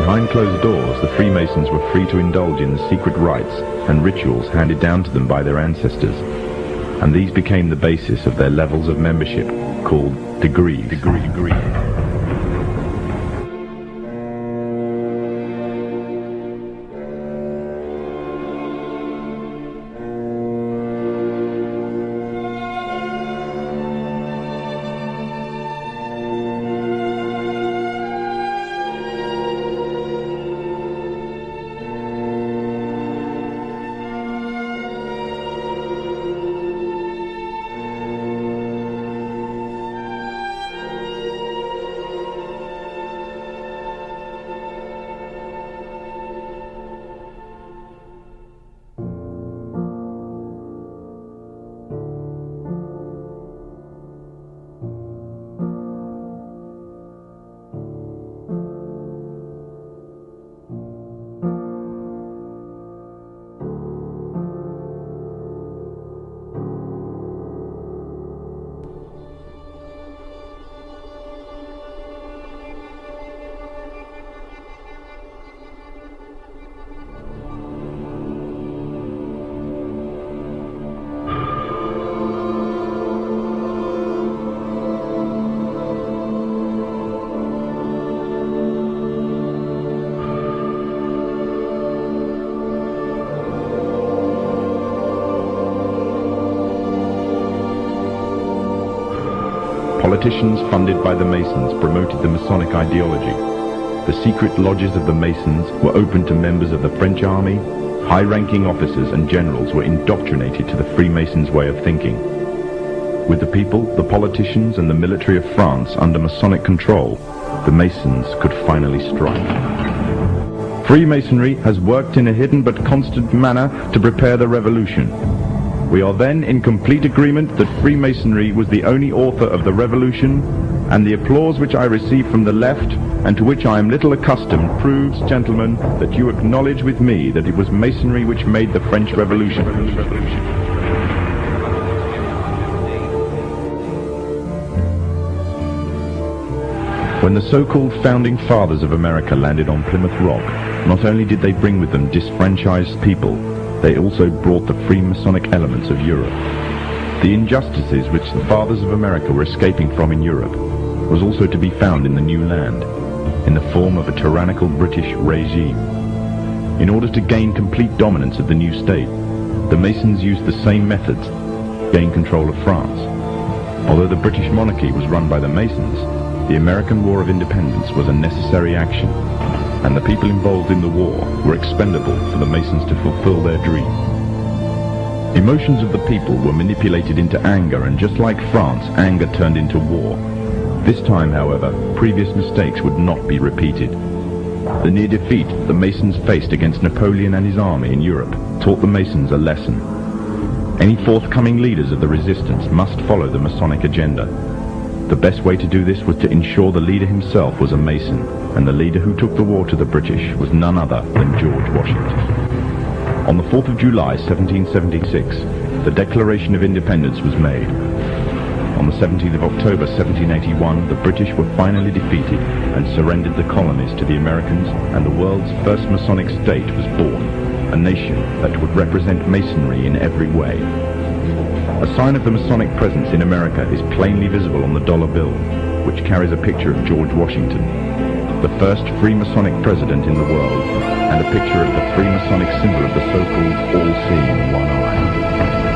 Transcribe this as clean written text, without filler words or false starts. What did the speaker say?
Behind closed doors, the Freemasons were free to indulge in the secret rites and rituals handed down to them by their ancestors, and these became the basis of their levels of membership, called degrees. Politicians funded by the Masons promoted the Masonic ideology. The secret lodges of the Masons were open to members of the French army. High-ranking officers and generals were indoctrinated to the Freemasons' way of thinking. With the people, the politicians, and the military of France under Masonic control, the Masons could finally strike. Freemasonry has worked in a hidden but constant manner to prepare the revolution. We are then in complete agreement that Freemasonry was the only author of the revolution, and the applause which I receive from the left, and to which I am little accustomed, proves, gentlemen, that you acknowledge with me that it was Masonry which made the French Revolution. When the so-called founding fathers of America landed on Plymouth Rock, not only did they bring with them disfranchised people, they also brought the Freemasonic elements of Europe. The injustices which the fathers of America were escaping from in Europe was also to be found in the new land, in the form of a tyrannical British regime. In order to gain complete dominance of the new state, the Masons used the same methods to gain control of France. Although the British monarchy was run by the Masons, the American War of Independence was a necessary action, and the people involved in the war were expendable for the Masons to fulfill their dream. Emotions of the people were manipulated into anger, and just like France, anger turned into war. This time, however, previous mistakes would not be repeated. The near defeat the Masons faced against Napoleon and his army in Europe taught the Masons a lesson. Any forthcoming leaders of the resistance must follow the Masonic agenda. The best way to do this was to ensure the leader himself was a Mason, and the leader who took the war to the British was none other than George Washington. On the 4th of July, 1776, the Declaration of Independence was made. On the 17th of October, 1781, the British were finally defeated and surrendered the colonies to the Americans, and the world's first Masonic state was born, a nation that would represent Masonry in every way. A sign of the Masonic presence in America is plainly visible on the dollar bill, which carries a picture of George Washington, the first Freemasonic president in the world, and a picture of the Freemasonic symbol of the so-called all-seeing one eye.